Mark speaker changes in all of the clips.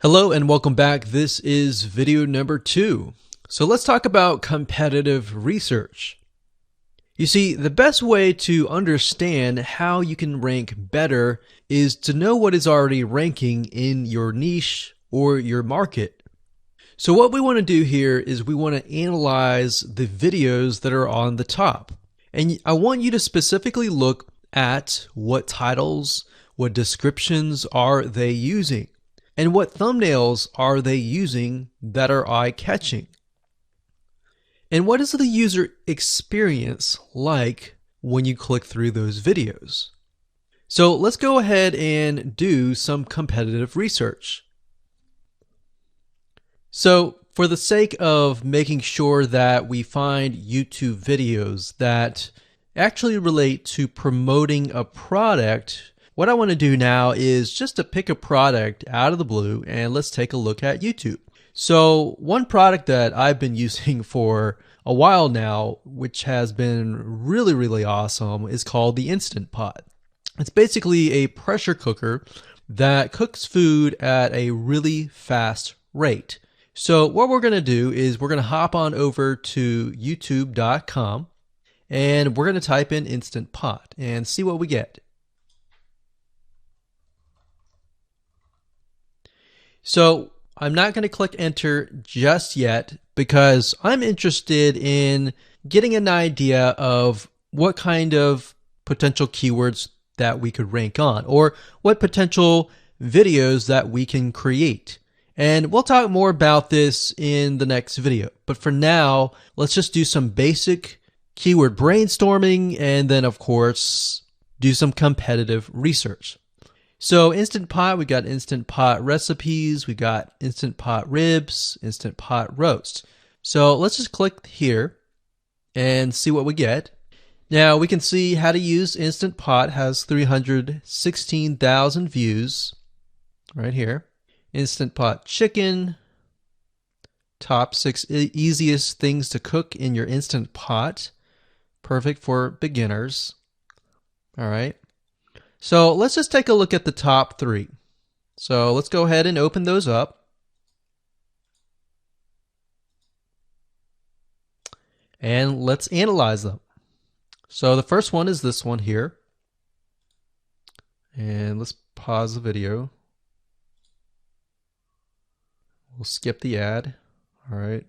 Speaker 1: Hello and welcome back. This is video number 2. So let's talk about competitive research. You see, the best way to understand how you can rank better is to know what is already ranking in your niche or your market. So what we want to do here is we want to analyze the videos that are on the top. And I want you to specifically look at what titles, what descriptions are they using. And what thumbnails are they using that are eye-catching? And what is the user experience like when you click through those videos? So let's go ahead and do some competitive research. So for the sake of making sure that we find YouTube videos that actually relate to promoting a product, what I want to do now is just to pick a product out of the blue and let's take a look at YouTube. So one product that I've been using for a while now, which has been really awesome, is called the Instant Pot. It's basically a pressure cooker that cooks food at a really fast rate. So what we're going to do is we're going to hop on over to youtube.com and we're going to type in Instant Pot and see what we get. So I'm not going to click enter just yet because I'm interested in getting an idea of what kind of potential keywords that we could rank on or what potential videos that we can create. And we'll talk more about this in the next video. But for now, let's just do some basic keyword brainstorming and then of course do some competitive research. So Instant Pot, we got Instant Pot recipes, we got Instant Pot ribs, Instant Pot roast. So let's just click here and see what we get. Now we can see how to use Instant Pot has 316,000 views right here. Instant Pot chicken, top 6 easiest things to cook in your Instant Pot. Perfect for beginners. All right. So let's just take a look at the top 3. So let's go ahead and open those up. And let's analyze them. So the first one is this one here. And let's pause the video. We'll skip the ad. All right.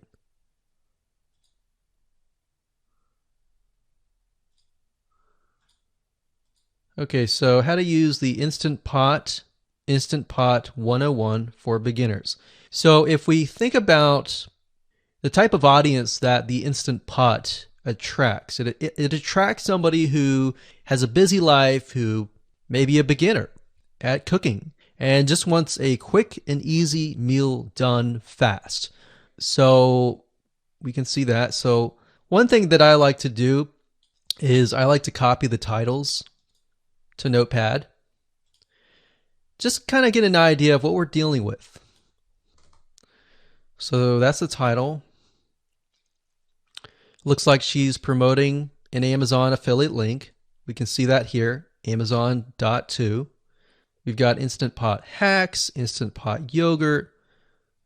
Speaker 1: Okay, so how to use the Instant Pot 101 for beginners. So if we think about the type of audience that the Instant Pot attracts, it attracts somebody who has a busy life, who may be a beginner at cooking and just wants a quick and easy meal done fast. So we can see that. So one thing that I like to do is I like to copy the titles to Notepad. Just kind of get an idea of what we're dealing with. So that's the title. Looks like she's promoting an Amazon affiliate link. We can see that here, Amazon.to. We've got Instant Pot hacks, Instant Pot yogurt,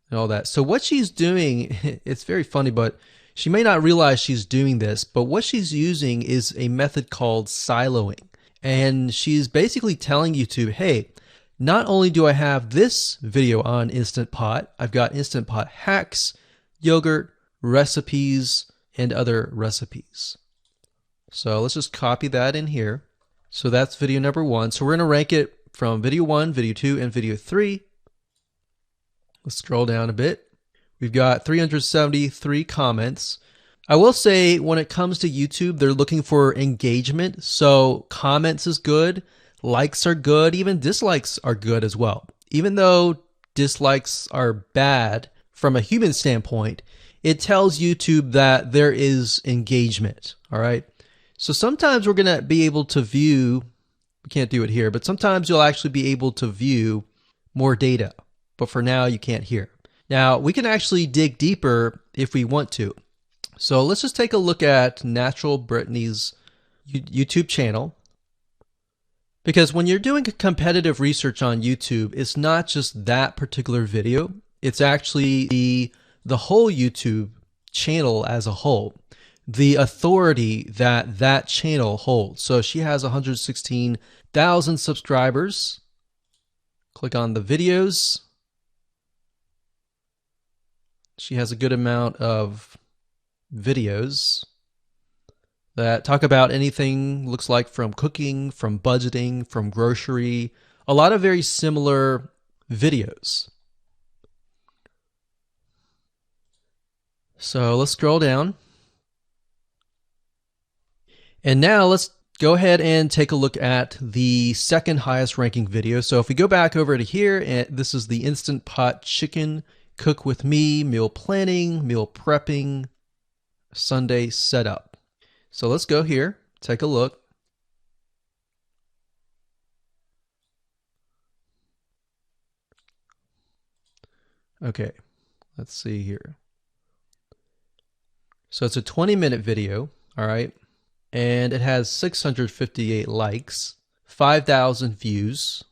Speaker 1: and all that. So what she's doing, it's very funny, but she may not realize she's doing this, but what she's using is a method called siloing. And she's basically telling YouTube, hey, not only do I have this video on Instant Pot, I've got Instant Pot hacks, yogurt, recipes, and other recipes. So let's just copy that in here. So that's video number 1. So we're going to rank it from video 1, video 2, and video 3. Let's scroll down a bit. We've got 373 comments. I will say when it comes to YouTube, they're looking for engagement. So comments is good, likes are good, even dislikes are good as well. Even though dislikes are bad from a human standpoint, it tells YouTube that there is engagement. All right. So sometimes we're going to be able to view, we can't do it here, but sometimes you'll actually be able to view more data. But for now, you can't hear. Now, we can actually dig deeper if we want to. So let's just take a look at Natural Brittany's YouTube channel. Because when you're doing competitive research on YouTube, it's not just that particular video, it's actually the whole YouTube channel as a whole, the authority that that channel holds. So she has 116,000 subscribers. Click on the videos. She has a good amount of videos that talk about anything, looks like from cooking, from budgeting, from grocery, a lot of very similar videos. So let's scroll down. And now let's go ahead and take a look at the second highest ranking video. So if we go back over to here, and this is the Instant Pot Chicken Cook With Me, meal planning, meal prepping, Sunday setup. So let's go here, take a look. Okay, let's see here. So it's a 20-minute video, all right, and it has 658 likes, 5,000 views.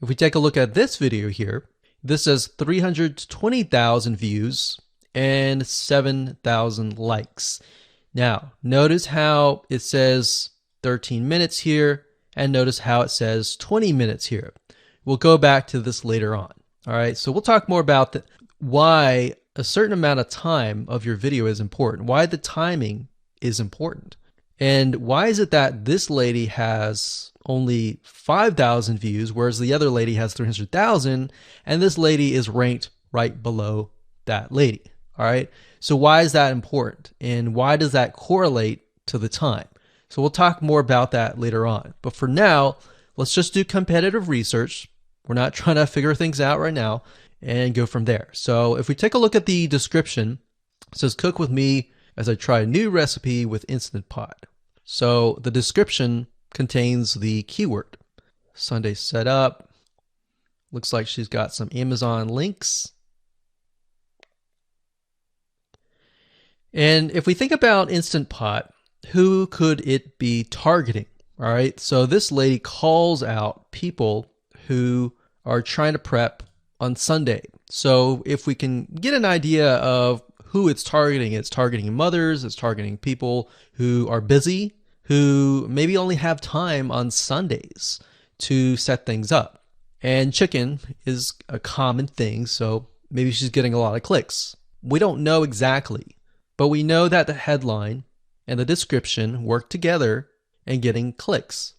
Speaker 1: If we take a look at this video here, this has 320,000 views and 7,000 likes. Now, notice how it says 13 minutes here, and notice how it says 20 minutes here. We'll go back to this later on. All right, so we'll talk more about why a certain amount of time of your video is important, why the timing is important. And why is it that this lady has only 5,000 views, whereas the other lady has 300,000, and this lady is ranked right below that lady? All right. So why is that important? And why does that correlate to the time? So we'll talk more about that later on. But for now, let's just do competitive research. We're not trying to figure things out right now and go from there. So if we take a look at the description, it says cook with me as I try a new recipe with Instant Pot. So the description contains the keyword Sunday setup. Looks like she's got some Amazon links. And if we think about Instant Pot, who could it be targeting? All right, so this lady calls out people who are trying to prep on Sunday. So if we can get an idea of who it's targeting mothers, it's targeting people who are busy, who maybe only have time on Sundays to set things up. And chicken is a common thing, so maybe she's getting a lot of clicks. We don't know exactly, but we know that the headline and the description work together and getting clicks.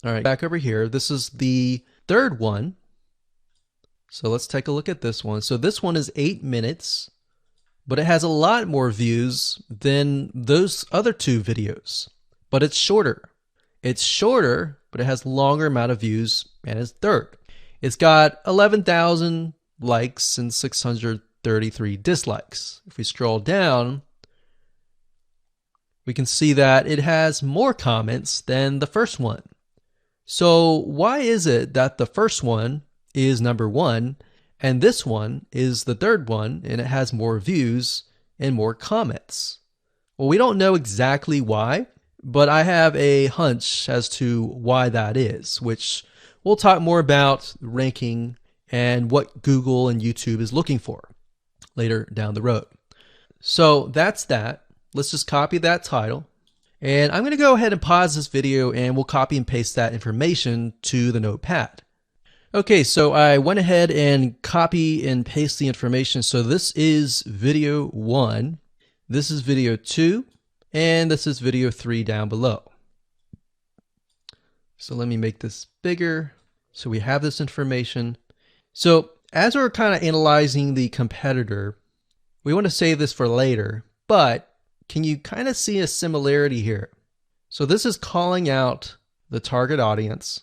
Speaker 1: All right, back over here. This is the third one. So let's take a look at this one. So this one is 8 minutes, but it has a lot more views than those other two videos, but it's shorter. It's shorter, but it has longer amount of views and it's third. It's got 11,000 likes and 633 dislikes. If we scroll down, we can see that it has more comments than the first one. So why is it that the first one is number one and this one is the third one and it has more views and more comments? Well, we don't know exactly why, but I have a hunch as to why that is, which we'll talk more about ranking and what Google and YouTube is looking for later down the road. So that's that. Let's just copy that title. And I'm going to go ahead and pause this video and we'll copy and paste that information to the notepad. Okay, so I went ahead and copy and paste the information. So this is video 1, this is video 2, and this is video 3 down below. So let me make this bigger so we have this information. So as we're kind of analyzing the competitor, we want to save this for later, but can you kind of see a similarity here? So this is calling out the target audience.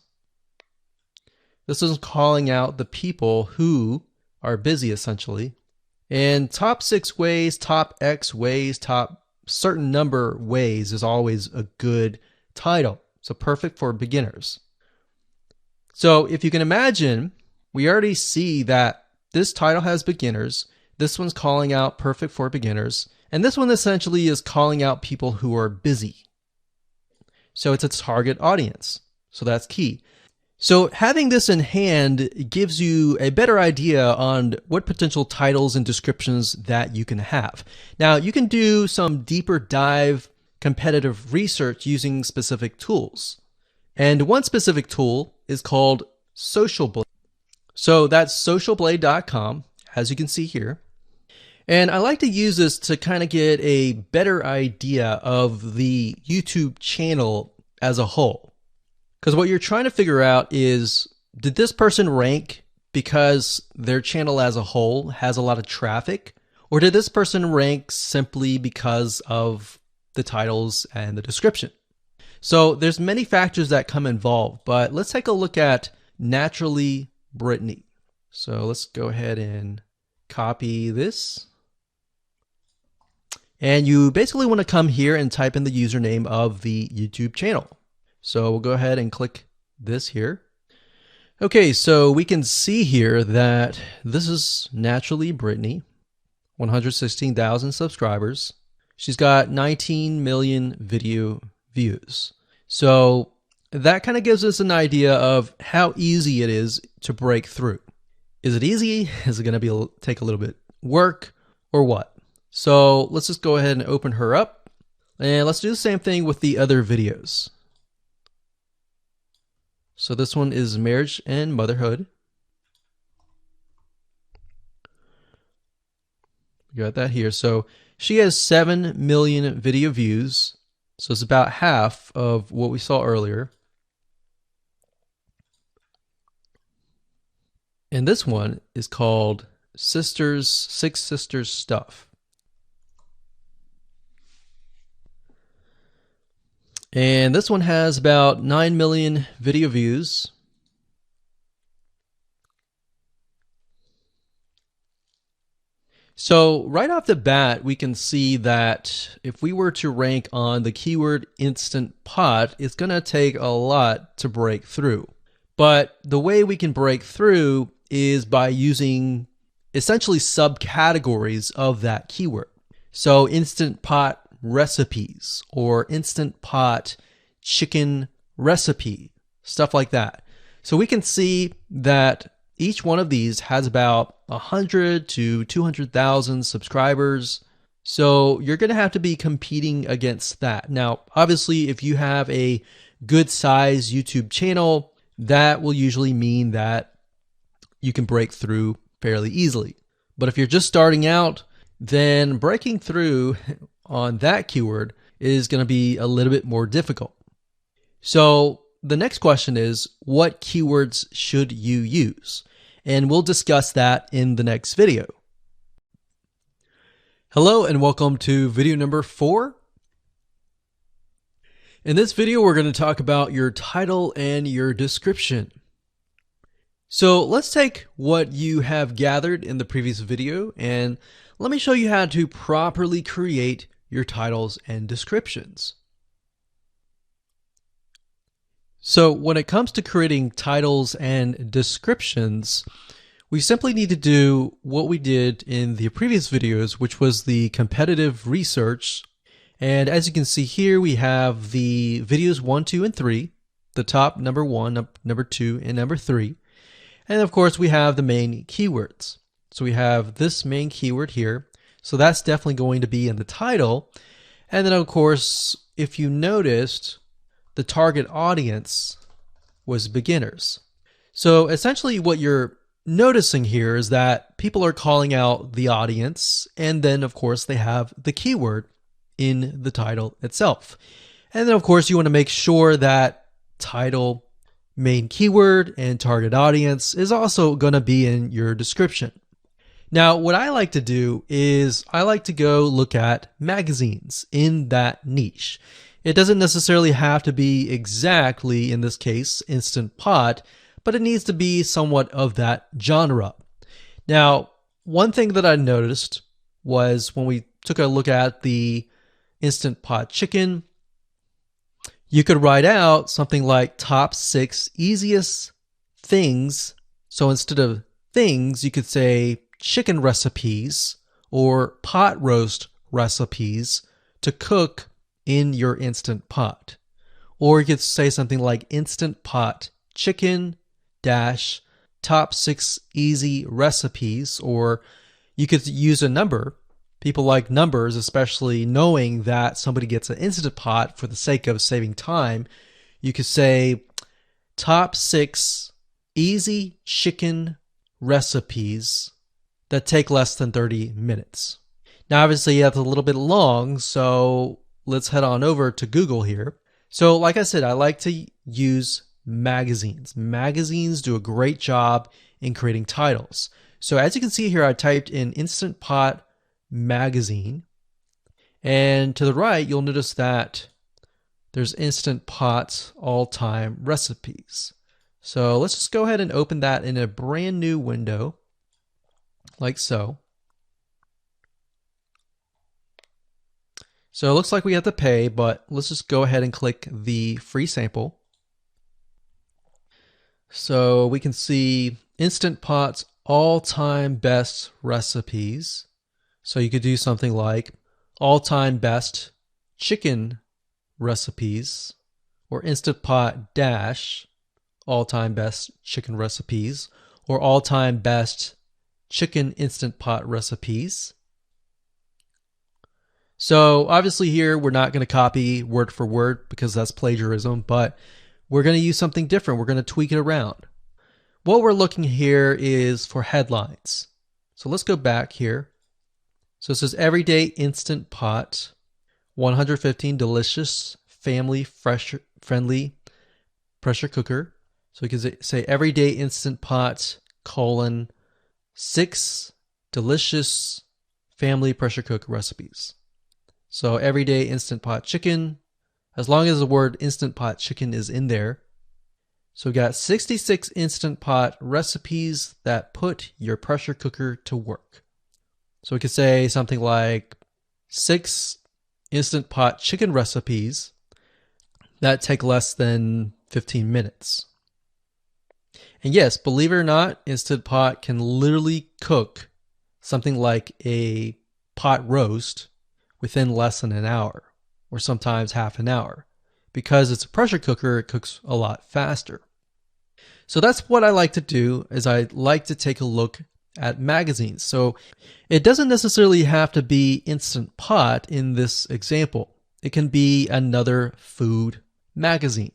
Speaker 1: This is calling out the people who are busy, essentially. And top 6 ways, top X ways, top certain number ways is always a good title. So perfect for beginners. So if you can imagine, we already see that this title has beginners. This one's calling out perfect for beginners. And this one essentially is calling out people who are busy. So it's a target audience. So that's key. So having this in hand gives you a better idea on what potential titles and descriptions that you can have. Now, you can do some deeper dive competitive research using specific tools. And one specific tool is called SocialBlade. So that's socialblade.com, as you can see here. And I like to use this to kind of get a better idea of the YouTube channel as a whole. Because what you're trying to figure out is, did this person rank because their channel as a whole has a lot of traffic? Or did this person rank simply because of the titles and the description? So there's many factors that come involved, but let's take a look at Naturally Brittany. So let's go ahead and copy this. And you basically want to come here and type in the username of the YouTube channel. So we'll go ahead and click this here. Okay, so we can see here that this is Naturally Brittany, 116,000 subscribers. She's got 19 million video views. So that kind of gives us an idea of how easy it is to break through. Is it easy? Is it going to take a little bit work or what? So let's just go ahead and open her up, and let's do the same thing with the other videos. So this one is marriage and motherhood. We got that here. So she has 7 million video views. So it's about half of what we saw earlier. And this one is called Six Sisters Stuff. And this one has about 9 million video views. So right off the bat, we can see that if we were to rank on the keyword Instant Pot, it's going to take a lot to break through. But the way we can break through is by using essentially subcategories of that keyword. So Instant Pot recipes or Instant Pot chicken recipe, stuff like that. So we can see that each one of these has about 100 to 200,000 subscribers. So you're going to have to be competing against that. Now, obviously, if you have a good size YouTube channel, that will usually mean that you can break through fairly easily. But if you're just starting out, then breaking through on that keyword is going to be a little bit more difficult. So the next question is, what keywords should you use? And we'll discuss that in the next video. Hello and welcome to video number 4. In this video, we're going to talk about your title and your description. So let's take what you have gathered in the previous video and let me show you how to properly create your titles and descriptions. So when it comes to creating titles and descriptions, we simply need to do what we did in the previous videos, which was the competitive research. And as you can see here, we have the videos 1, 2, and 3, the top number 1, number 2, and number 3. And of course, we have the main keywords. So we have this main keyword here. So that's definitely going to be in the title. And then of course, if you noticed, the target audience was beginners. So essentially what you're noticing here is that people are calling out the audience, and then of course they have the keyword in the title itself. And then of course you want to make sure that title, main keyword, and target audience is also going to be in your description. Now, what I like to do is I like to go look at magazines in that niche. It doesn't necessarily have to be exactly, in this case, Instant Pot, but it needs to be somewhat of that genre. Now, one thing that I noticed was when we took a look at the Instant Pot chicken, you could write out something like top 6 easiest things. So instead of things, you could say chicken recipes or pot roast recipes to cook in your Instant Pot. Or you could say something like Instant Pot chicken dash top 6 easy recipes, or you could use a number. People like numbers, especially knowing that somebody gets an Instant Pot for the sake of saving time. You could say top 6 easy chicken recipes that take less than 30 minutes. Now, obviously, that's a little bit long, so let's head on over to Google here. So, like I said, I like to use magazines. Magazines do a great job in creating titles. So, as you can see here, I typed in Instant Pot magazine, and to the right, you'll notice that there's Instant Pot all-time recipes. So let's just go ahead and open that in a brand new window, like so. So it looks like we have to pay, but let's just go ahead and click the free sample. So we can see Instant Pot's all-time best recipes. So you could do something like all-time best chicken recipes, or Instant Pot dash all-time best chicken recipes, or all-time best chicken Instant Pot recipes. So obviously here we're not going to copy word for word because that's plagiarism, but we're going to use something different. We're going to tweak it around. What we're looking here is for headlines. So let's go back here. So it says everyday Instant Pot, 115 delicious, family friendly pressure cooker. So we can say everyday Instant Pot, 6 delicious family pressure cooker recipes. So everyday Instant Pot chicken, as long as the word Instant Pot chicken is in there. So we got 66 Instant Pot recipes that put your pressure cooker to work. So we could say something like 6 Instant Pot chicken recipes that take less than 15 minutes. And yes, believe it or not, Instant Pot can literally cook something like a pot roast within less than an hour, or sometimes half an hour. Because it's a pressure cooker, it cooks a lot faster. So that's what I like to do, is I like to take a look at magazines. So it doesn't necessarily have to be Instant Pot in this example. It can be another food magazine.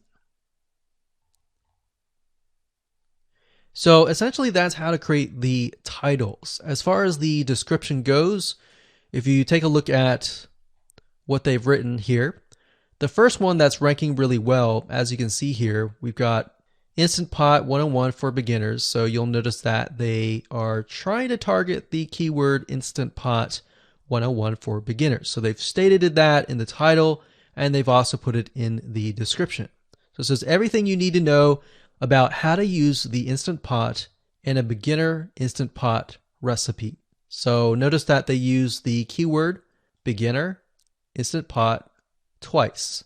Speaker 1: So essentially that's how to create the titles. As far as the description goes, if you take a look at what they've written here, the first one that's ranking really well, as you can see here, we've got Instant Pot 101 for beginners. So you'll notice that they are trying to target the keyword Instant Pot 101 for beginners. So they've stated that in the title, and they've also put it in the description. So it says everything you need to know about how to use the Instant Pot in a beginner Instant Pot recipe. So notice that they use the keyword beginner Instant Pot twice.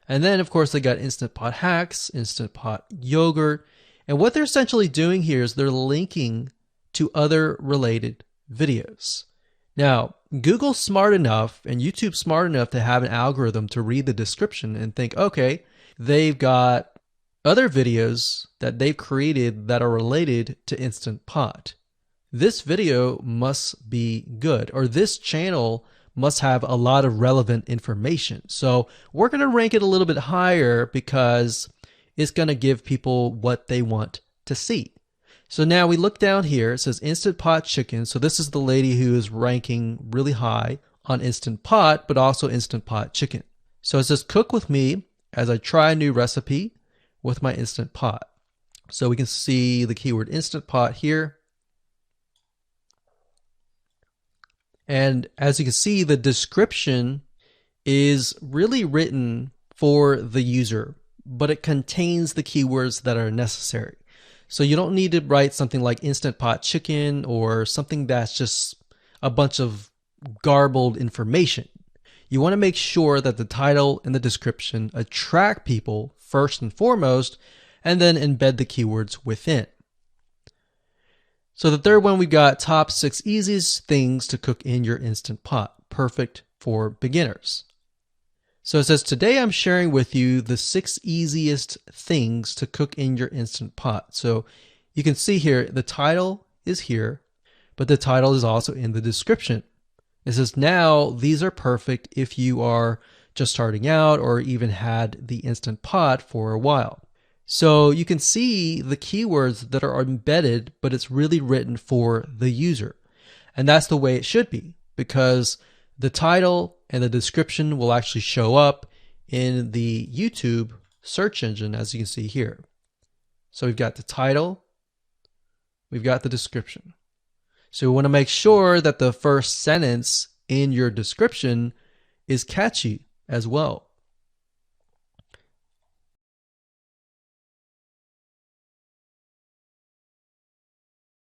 Speaker 1: And then, of course, they got Instant Pot hacks, Instant Pot yogurt. And what they're essentially doing here is they're linking to other related videos. Now, Google's smart enough and YouTube's smart enough to have an algorithm to read the description and think, okay, they've got other videos that they've created that are related to Instant Pot. This video must be good, or this channel must have a lot of relevant information. So we're going to rank it a little bit higher because it's going to give people what they want to see. So now we look down here, it says Instant Pot chicken. So this is the lady who is ranking really high on Instant Pot, but also Instant Pot chicken. So it says cook with me as I try a new recipe with my Instant Pot. So we can see the keyword Instant Pot here. And as you can see, the description is really written for the user, but it contains the keywords that are necessary. So you don't need to write something like Instant Pot chicken or something that's just a bunch of garbled information. You want to make sure that the title and the description attract people first and foremost, and then embed the keywords within. So the third one, we've got top 6 easiest things to cook in your Instant Pot. Perfect for beginners. So it says, today I'm sharing with you the 6 easiest things to cook in your Instant Pot. So you can see here, the title is here, but the title is also in the description. It says, now these are perfect if you are just starting out or even had the Instant Pot for a while. So you can see the keywords that are embedded, but it's really written for the user. And that's the way it should be, because the title and the description will actually show up in the YouTube search engine, as you can see here. So we've got the title, we've got the description. So we want to make sure that the first sentence in your description is catchy as well.